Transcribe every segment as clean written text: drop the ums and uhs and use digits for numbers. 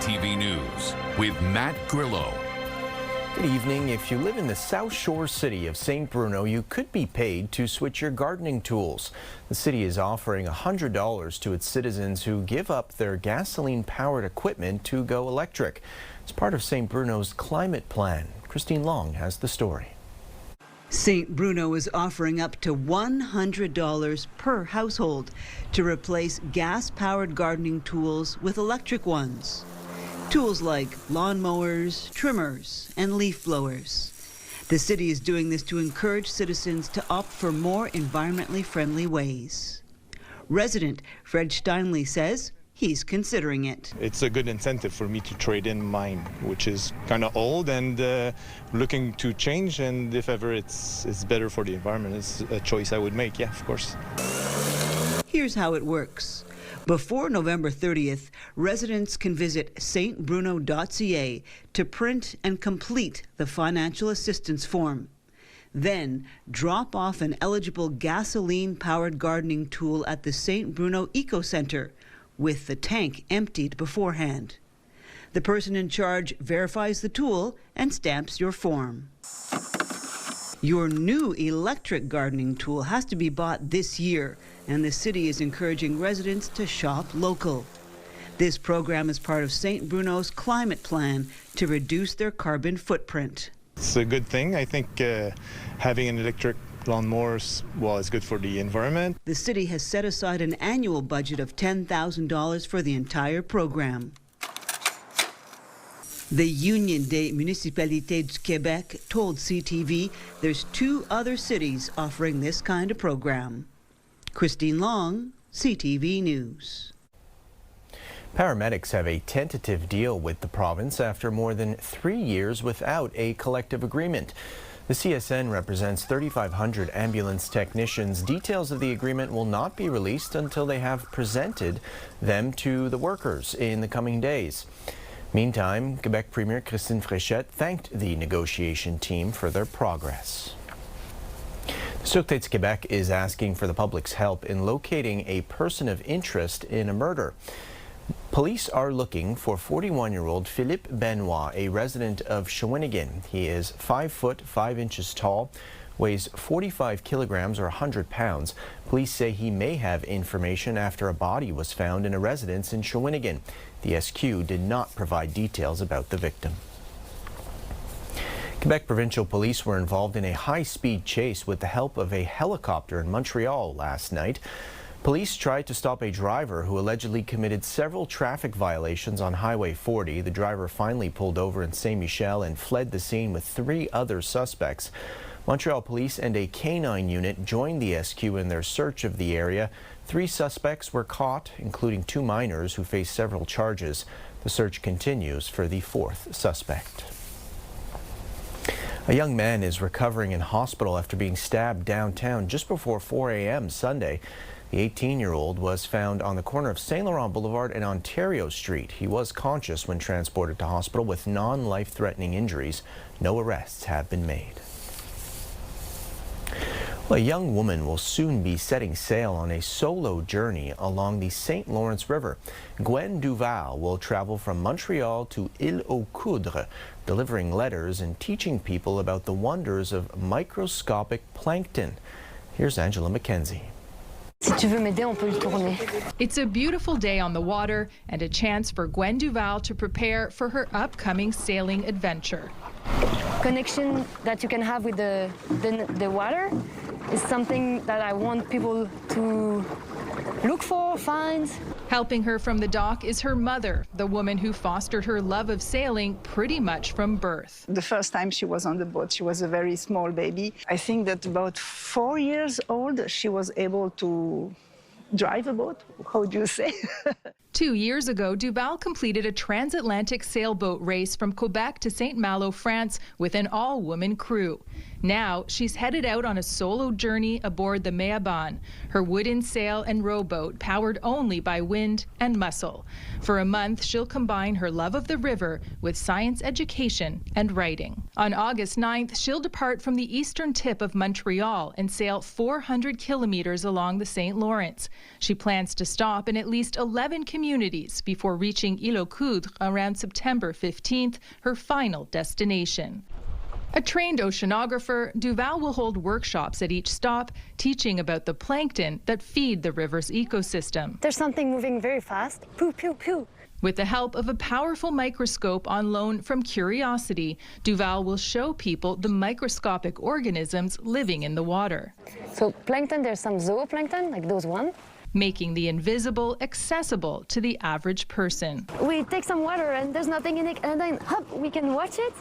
CTV News with Matt Grillo. Good evening. If you live in the South Shore city of St. Bruno, you could be paid to switch your gardening tools. The city is offering $100 to its citizens who give up their gasoline-powered equipment to go electric. It's part of St. Bruno's climate plan. Christine Long has the story. St. Bruno is offering up to $100 per household to replace gas-powered gardening tools with electric ones. Tools like lawnmowers, trimmers, and leaf blowers. The city is doing this to encourage citizens to opt for more environmentally friendly ways. Resident Fred Steinley says he's considering it. It's a good incentive for me to trade in mine, which is kind of old and looking to change, and if ever it's better for the environment, it's a choice I would make, yeah, of course. Here's how it works. Before November 30th, residents can visit stbruno.ca to print and complete the financial assistance form. Then drop off an eligible gasoline-powered gardening tool at the St. Bruno Eco Centre, with the tank emptied beforehand. The person in charge verifies the tool and stamps your form. Your new electric gardening tool has to be bought this year, and the city is encouraging residents to shop local. This program is part of St. Bruno's climate plan to reduce their carbon footprint. It's a good thing. I think having an electric lawnmower is good for the environment. The city has set aside an annual budget of $10,000 for the entire program. The Union des Municipalités du Québec told CTV there's 2 other cities offering this kind of program. Christine Long, CTV News. Paramedics have a tentative deal with the province after more than 3 years without a collective agreement. The CSN represents 3,500 ambulance technicians. Details of the agreement will not be released until they have presented them to the workers in the coming days. Meantime, Quebec Premier Christine Fréchette thanked the negotiation team for their progress. The Sûreté du Québec is asking for the public's help in locating a person of interest in a murder. Police are looking for 41-year-old Philippe Benoit, a resident of Shawinigan. He is 5 foot 5 inches tall, weighs 45 kilograms or 100 pounds. Police say he may have information after a body was found in a residence in Shawinigan. The SQ did not provide details about the victim. Quebec Provincial Police were involved in a high-speed chase with the help of a helicopter in Montreal last night. Police tried to stop a driver who allegedly committed several traffic violations on Highway 40. The driver finally pulled over in Saint Michel and fled the scene with 3 other suspects. Montreal Police and a canine unit joined the SQ in their search of the area. 3 suspects were caught, including 2 minors who face several charges. The search continues for the 4th suspect. A young man is recovering in hospital after being stabbed downtown just before 4 a.m. Sunday. The 18-year-old was found on the corner of St. Laurent Boulevard and Ontario Street. He was conscious when transported to hospital with non-life-threatening injuries. No arrests have been made. Well, a young woman will soon be setting sail on a solo journey along the St. Lawrence River. Gwen Duval will travel from Montreal to Île-aux-Coudres, delivering letters and teaching people about the wonders of microscopic plankton. Here's Angela McKenzie. Si tu veux m'aider, on peut le tourner. It's a beautiful day on the water and a chance for Gwen Duval to prepare for her upcoming sailing adventure. Connection that you can have with the water is something that I want people to look for, find. Helping her from the dock is her mother, the woman who fostered her love of sailing pretty much from birth. The first time she was on the boat, she was a very small baby. I think that about 4 years old, she was able to drive a boat. How do you say? 2 years ago, Duval completed a transatlantic sailboat race from Quebec to St. Malo, France, with an all-woman crew. Now, she's headed out on a solo journey aboard the Meaban, her wooden sail and rowboat powered only by wind and muscle. For a month, she'll combine her love of the river with science education and writing. On August 9th, she'll depart from the eastern tip of Montreal and sail 400 kilometers along the St. Lawrence. She plans to stop in at least 11 communities communities before reaching Île-aux-Coudres around September 15th, her final destination. A trained oceanographer, Duval will hold workshops at each stop, teaching about the plankton that feed the river's ecosystem. There's something moving very fast. Pew, pew, pew. With the help of a powerful microscope on loan from Curiosity, Duval will show people the microscopic organisms living in the water. So plankton, there's some zooplankton, like those ones. Making the invisible accessible to the average person. We take some water and there's nothing in it, and then hop, we can watch it.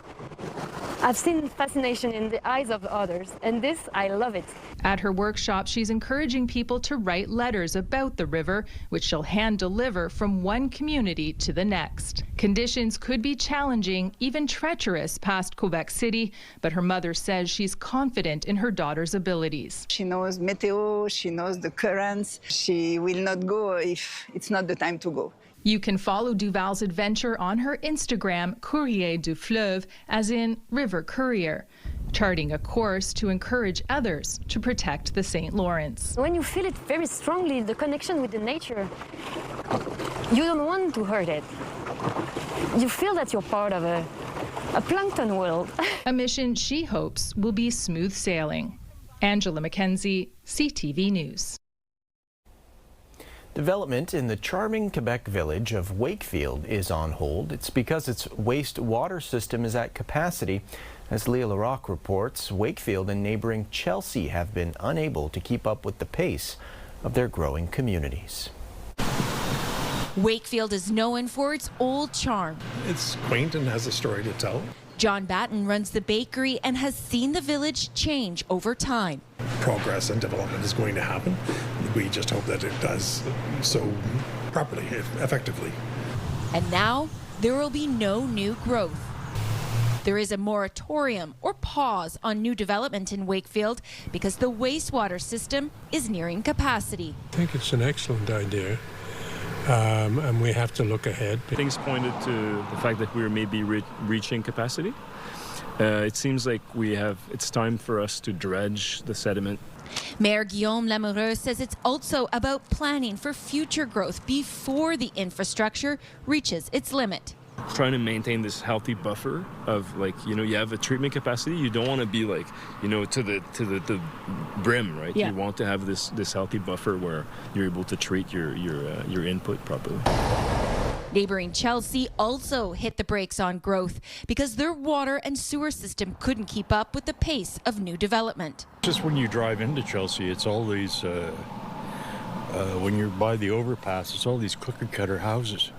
I've seen fascination in the eyes of others, and this, I love it. At her workshop, she's encouraging people to write letters about the river, which she'll hand deliver from one community to the next. Conditions could be challenging, even treacherous past Quebec City, but her mother says she's confident in her daughter's abilities. She knows meteo, she knows the currents. She will not go if it's not the time to go. You can follow Duval's adventure on her Instagram, Courrier du Fleuve, as in River Courier, charting a course to encourage others to protect the St. Lawrence. When you feel it very strongly, the connection with the nature, you don't want to hurt it. You feel that you're part of a plankton world. A mission she hopes will be smooth sailing. Angela Mackenzie, CTV News. Development in the charming Quebec village of Wakefield is on hold. It's because its wastewater system is at capacity. As Leah Larocque reports, Wakefield and neighboring Chelsea have been unable to keep up with the pace of their growing communities. Wakefield is known for its old charm. It's quaint and has a story to tell. John Batten runs the bakery and has seen the village change over time. Progress and development is going to happen. We just hope that it does so properly, effectively. And now there will be no new growth. There is a moratorium or pause on new development in Wakefield because the wastewater system is nearing capacity. I think it's an excellent idea. And we have to look ahead. Things pointed to the fact that we were maybe reaching capacity. It seems like it's time for us to dredge the sediment. Mayor Guillaume Lamoureux says it's also about planning for future growth before the infrastructure reaches its limit. Trying to maintain this healthy buffer of you have a treatment capacity. You don't want to be to the brim, right? Yeah. You want to have this healthy buffer where you're able to treat your input properly. Neighboring Chelsea also hit the brakes on growth because their water and sewer system couldn't keep up with the pace of new development. Just when you drive into Chelsea, it's all these, when you're by the overpass, it's all these cookie cutter houses.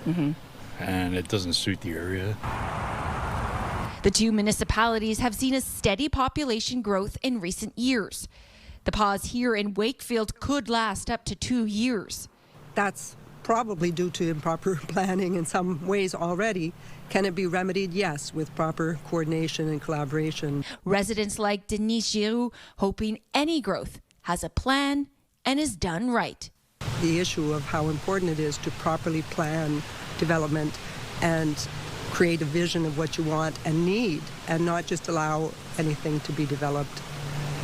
Mm-hmm. And it doesn't suit the area. The two municipalities have seen a steady population growth in recent years. The pause here in Wakefield could last up to 2 years. That's probably due to improper planning in some ways already. Can it be remedied? Yes, with proper coordination and collaboration. Residents like Denise Giroux hoping any growth has a plan and is done right. The issue of how important it is to properly plan development and create a vision of what you want and need, and not just allow anything to be developed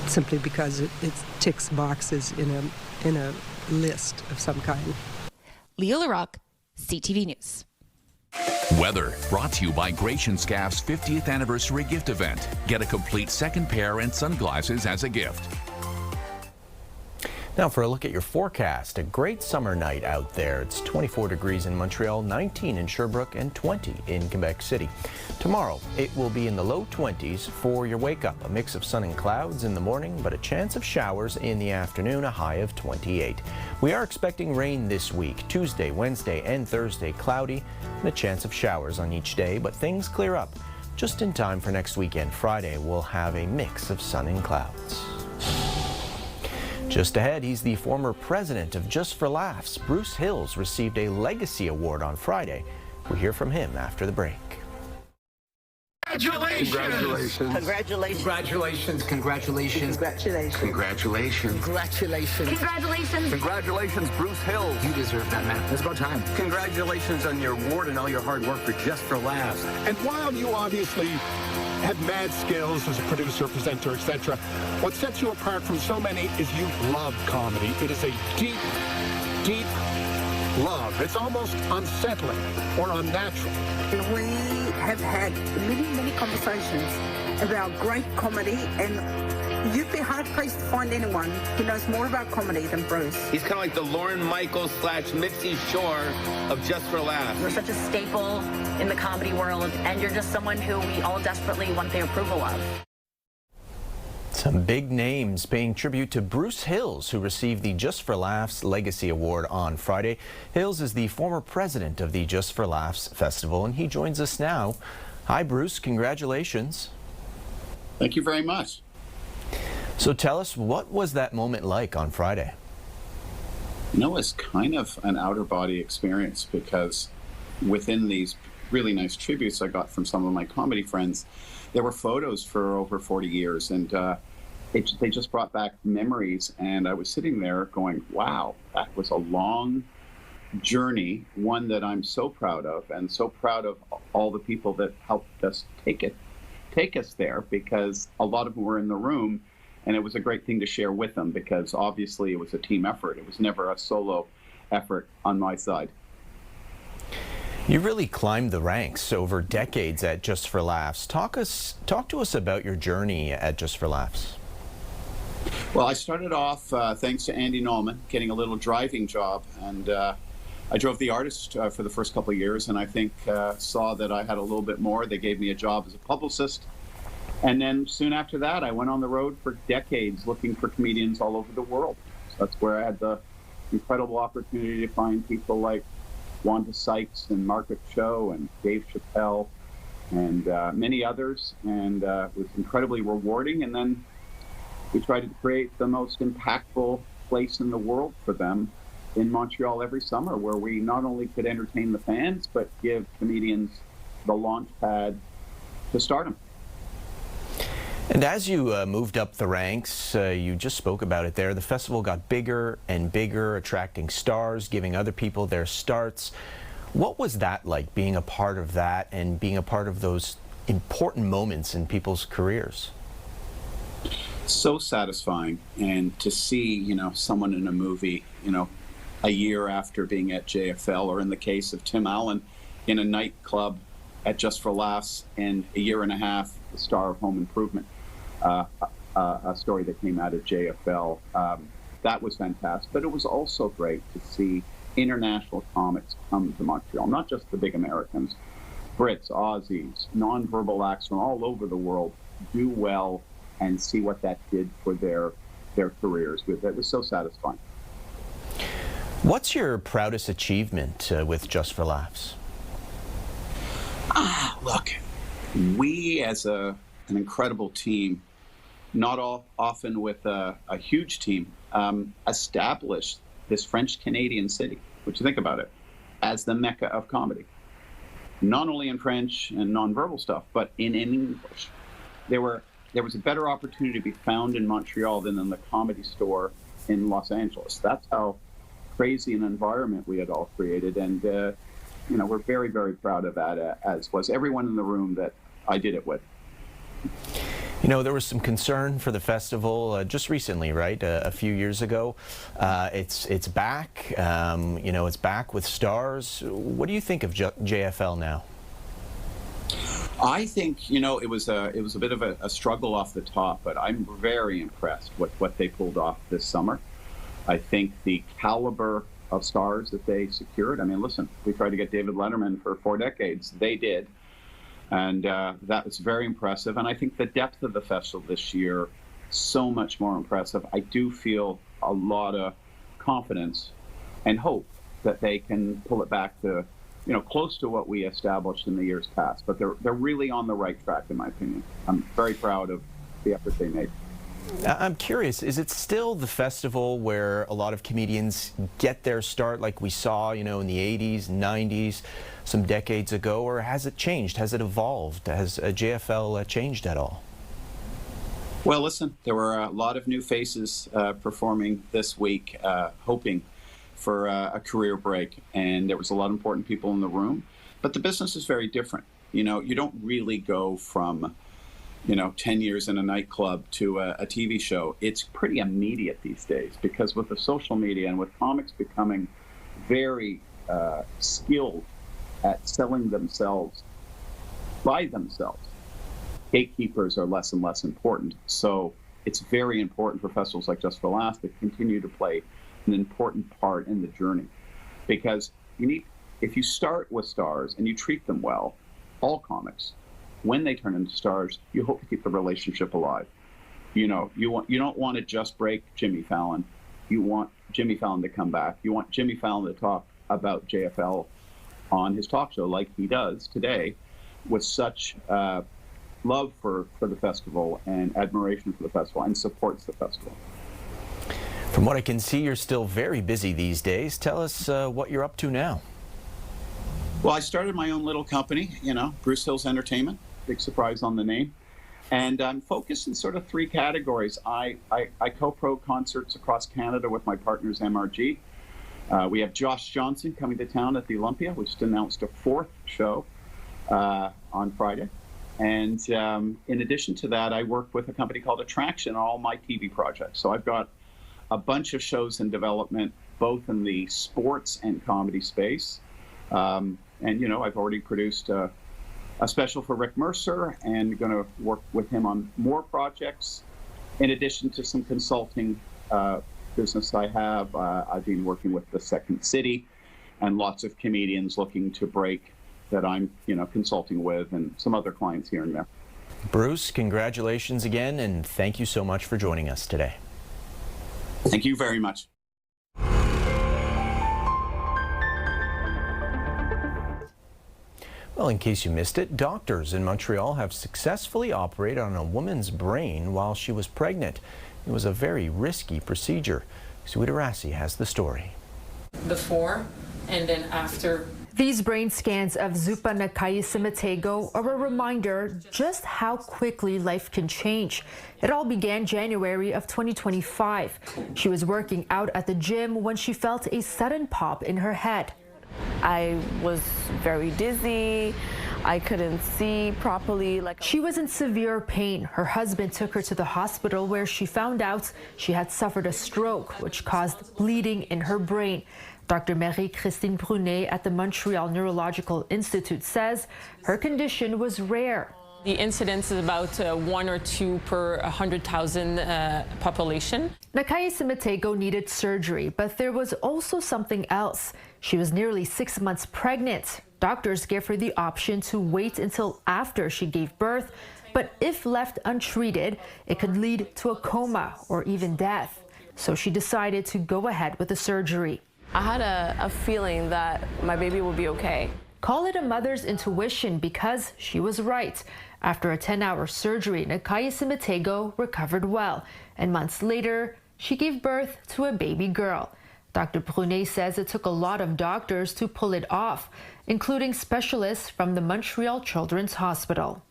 simply because it ticks boxes in a list of some kind. Leah Larocque, CTV News. Weather brought to you by Gratian Scaff's 50th anniversary gift event. Get a complete second pair and sunglasses as a gift. Now for a look at your forecast. A great summer night out there. It's 24 degrees in Montreal, 19 in Sherbrooke, and 20 in Quebec City. Tomorrow, it will be in the low 20s for your wake up. A mix of sun and clouds in the morning, but a chance of showers in the afternoon, a high of 28. We are expecting rain this week. Tuesday, Wednesday, and Thursday cloudy, and a chance of showers on each day, but things clear up just in time for next weekend. Friday, we'll have a mix of sun and clouds. Just ahead, he's the former president of Just for Laughs. Bruce Hills received a Legacy Award on Friday. We'll hear from him after the break. Congratulations! Congratulations! Congratulations! Congratulations! Congratulations! Congratulations! Congratulations! Congratulations! Congratulations, Bruce Hill! You deserve that, man. It's about time. Congratulations on your award and all your hard work for Just for Laughs. And while you obviously have mad skills as a producer, presenter, etc., what sets you apart from so many is you love comedy. It is a deep, deep love. It's almost unsettling or unnatural. We have had many conversations about great comedy, and you'd be hard-pressed to find anyone who knows more about comedy than Bruce. He's kind of like the Lorne Michaels / Mitzi Shore of Just for Laughs. You're such a staple in the comedy world, and you're just someone who we all desperately want the approval of. Some big names paying tribute to Bruce Hills, who received the Just for Laughs Legacy Award on Friday. Hills is the former president of the Just for Laughs Festival, and he joins us now. Hi, Bruce. Congratulations. Thank you very much. So tell us, what was that moment like on Friday? You know, it's kind of an outer body experience, because within these really nice tributes I got from some of my comedy friends, there were photos for over 40 years, and they just brought back memories. And I was sitting there going, wow, that was a long journey, one that I'm so proud of, and so proud of all the people that helped us take us there, because a lot of them were in the room, and it was a great thing to share with them, because obviously it was a team effort. It was never a solo effort on my side. You really climbed the ranks over decades at Just for Laughs. Talk to us about your journey at Just for Laughs. Well, I started off, thanks to Andy Nolman, getting a little driving job, and I drove the artist for the first couple of years, and I think saw that I had a little bit more. They gave me a job as a publicist, and then soon after that, I went on the road for decades looking for comedians all over the world. So that's where I had the incredible opportunity to find people like Wanda Sykes and Margaret Cho and Dave Chappelle and many others, and it was incredibly rewarding. And then we tried to create the most impactful place in the world for them in Montreal every summer, where we not only could entertain the fans, but give comedians the launch pad to stardom. And as you moved up the ranks, you just spoke about it there, the festival got bigger and bigger, attracting stars, giving other people their starts. What was that like, being a part of that and being a part of those important moments in people's careers? So satisfying, and to see, you know, someone in a movie, you know, a year after being at JFL, or in the case of Tim Allen, in a nightclub at Just for Laughs, and a year and a half, the star of Home Improvement, a story that came out of JFL. That was fantastic, but it was also great to see international comics come to Montreal, not just the big Americans, Brits, Aussies, nonverbal acts from all over the world do well, and see what that did for their careers. It was so satisfying. What's your proudest achievement with Just for Laughs? Look, we as an incredible team, not often with a huge team, established this French-Canadian city, which, you think about it, as the mecca of comedy. Not only in French and nonverbal stuff, but in English. There was a better opportunity to be found in Montreal than in the Comedy Store in Los Angeles. That's how crazy an environment we had all created, and you know, we're very, very proud of that, as was everyone in the room that I did it with. You know, there was some concern for the festival just recently, right? A few years ago. It's back. You know, it's back with stars. What do you think of JFL now? I think, you know, it was a bit of a struggle off the top, but I'm very impressed with what they pulled off this summer. I think the caliber of stars that they secured. I mean, listen, we tried to get David Letterman for 4 decades. They did. And that was very impressive. And I think the depth of the festival this year, so much more impressive. I do feel a lot of confidence and hope that they can pull it back to, you know, close to what we established in the years past. But they're really on the right track, in my opinion. I'm very proud of the effort they made. I'm curious, is it still the festival where a lot of comedians get their start, like we saw, you know, in the 80s, 90s, some decades ago, or has it changed? Has it evolved? Has JFL changed at all? Well, listen, there were a lot of new faces performing this week, hoping for a career break, and there was a lot of important people in the room, but the business is very different. You know, you don't really go from, you know, 10 years in a nightclub to a TV show. It's pretty immediate these days, because with the social media and with comics becoming very skilled at selling themselves by themselves. Gatekeepers are less and less important. So it's very important for festivals like Just for Laughs to continue to play an important part in the journey. Because if you start with stars and you treat them well, all comics, when they turn into stars, you hope to keep the relationship alive. You don't want to just break Jimmy Fallon. You want Jimmy Fallon to come back. You want Jimmy Fallon to talk about JFL on his talk show like he does today, with such love for the festival and admiration for the festival, and supports the festival. From what I can see, you're still very busy these days. Tell us what you're up to now. Well, I started my own little company, Bruce Hills Entertainment. Big surprise on the name. And I'm focused in sort of three categories. I co-pro concerts across Canada with my partners MRG. We have Josh Johnson coming to town at the Olympia, which just announced a 4th show on Friday. And in addition to that, I work with a company called Attraction on all my TV projects. So I've got a bunch of shows in development, both in the sports and comedy space. And I've already produced a special for Rick Mercer, and going to work with him on more projects. In addition to some consulting business I have, I've been working with the Second City and lots of comedians looking to break that I'm consulting with, and some other clients here and there. Bruce, congratulations again, and thank you so much for joining us today. Thank you very much. Well, in case you missed it, doctors in Montreal have successfully operated on a woman's brain while she was pregnant. It was a very risky procedure. Sweeta Rassi has the story. Before and then after. These brain scans of Zupa Nakayisimatego are a reminder just how quickly life can change. It all began January of 2025. She was working out at the gym when she felt a sudden pop in her head. I was very dizzy. I couldn't see properly. She was in severe pain. Her husband took her to the hospital where she found out she had suffered a stroke, which caused bleeding in her brain. Dr. Marie-Christine Brunet at the Montreal Neurological Institute says her condition was rare. The incidence is about 1 or 2 per 100,000 population. Nakayisimatego needed surgery, but there was also something else. She was nearly 6 months pregnant. Doctors gave her the option to wait until after she gave birth, but if left untreated, it could lead to a coma or even death. So she decided to go ahead with the surgery. I had a feeling that my baby would be okay. Call it a mother's intuition, because she was right. After a 10-hour surgery, Nakayisimatego recovered well, and months later, she gave birth to a baby girl. Dr. Brunet says it took a lot of doctors to pull it off, including specialists from the Montreal Children's Hospital.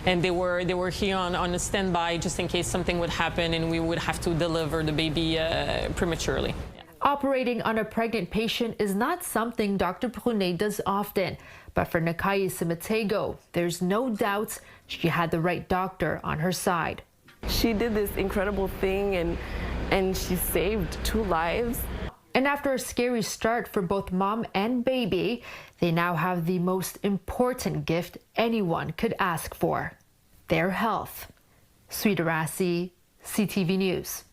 And they were here on a standby just in case something would happen and we would have to deliver the baby prematurely. Operating on a pregnant patient is not something Dr. Brunet does often, but for Nakayisimatego, there's no doubt she had the right doctor on her side. She did this incredible thing and she saved 2 lives. And after a scary start for both mom and baby, they now have the most important gift anyone could ask for: their health. Sweeta Rassi, CTV News.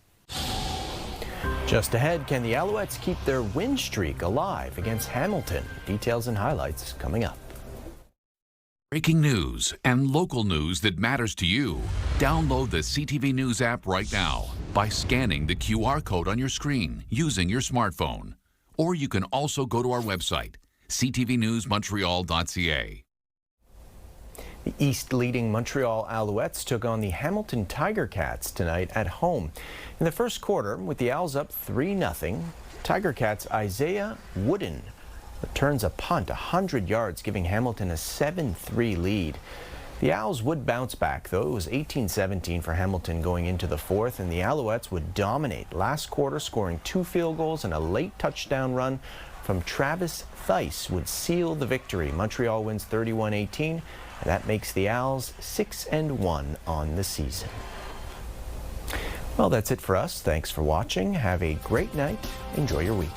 Just ahead, can the Alouettes keep their win streak alive against Hamilton? Details and highlights coming up. Breaking news and local news that matters to you. Download the CTV News app right now by scanning the QR code on your screen using your smartphone. Or you can also go to our website, ctvnewsmontreal.ca. The East-leading Montreal Alouettes took on the Hamilton Tiger Cats tonight at home. In the first quarter, with the Owls up 3-0, Tiger Cats' Isaiah Wooden returns a punt 100 yards, giving Hamilton a 7-3 lead. The Owls would bounce back, though. It was 18-17 for Hamilton going into the fourth, and the Alouettes would dominate last quarter, scoring 2 field goals, and a late touchdown run from Travis Thice would seal the victory. Montreal wins 31-18. That makes the Owls 6-1 on the season. Well, that's it for us. Thanks for watching. Have a great night. Enjoy your week.